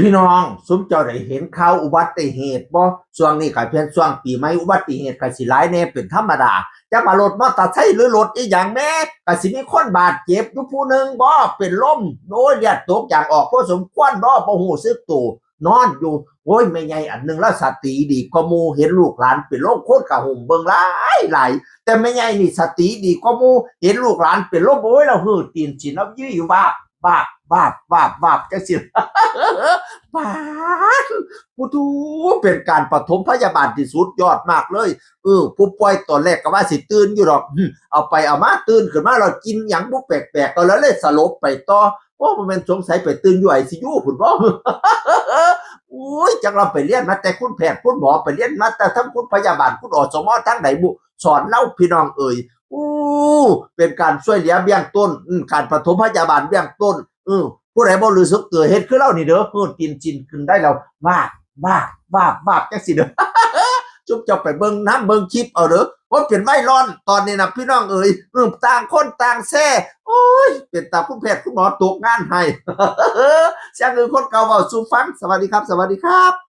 พี่น้องสมเจ้าได้เห็นข่าวอุบัติเหตุบ่ช่วงนี้ก็เป็นช่วงปีใหม่อุบัติเหตุก็สิหลายแน่เป็นธรรมดาจะมารถมอเตอร์ไซค์หรือรถอีหยังแน่ก็สิมีคนบาดเจ็บอยู่ผู้หนึ่งบ่เป็นลมโอ้ยเลือดตกอย่างออกพอสมควรบ่ฮู้สึกตัวนอนอยู่โอ้ยแม่ใหญ่อันหนึงแล้วสติดีกว่าหมู่เห็นลูกหลานเป็นลมโคตรกะหุ่มเบิ่งหลายแต่แม่ใหญ่นี่สติดีกว่าหมู่เห็นลูกหลานเป็นลมโอ้ยเราหือตีนสินเอายื้ออยู่บ้าจังซี่ ปาดผู้ทูเป็นการปฐมพยาบาลที่สุดยอดมากเลยผู้ป่วยตอนแรกก็ว่าสิตื่นอยู่หรอกเอาไปเอามาตื่นขึ้นมาเรากินหยังบ่แปลกๆก็แล้วเลยสลบไปต่อโอ้มันเป็นสงสัยไปตื่นอยู่ICUพุ่นบ่อุ้ยจังเราไปเรียนมาแต่คุณแพทย์คุณหมอไปเรียนมาแต่ทั้งคุณพยาบาลคุณอสมทั้งไหนบุสอนเล่าพี่น้องเอ่ยอู้เป็นการช่วยเหลือเบื้องต้นการปฐมพยาบาลเบื้องต้นผู้ใดบ่รู้สึกตัวเฮ็ดคือเรานี่เด้อตีนจินขึ้นได้แล้วบ้าจังซี่เด้อจุ๊บจะไปเบิ่งน้ำเบิ่งคลิปเอาเด้อว่าเป็นไวร้อนตอนนี้นะพี่น้องเอ๋ยต่างคนต่างแซ่โอ้ยเป็นตาคุณแพทย์คุณหมอตกงานให้เสียงคนเก่าเว้าสู่ฟังสวัสดีครับ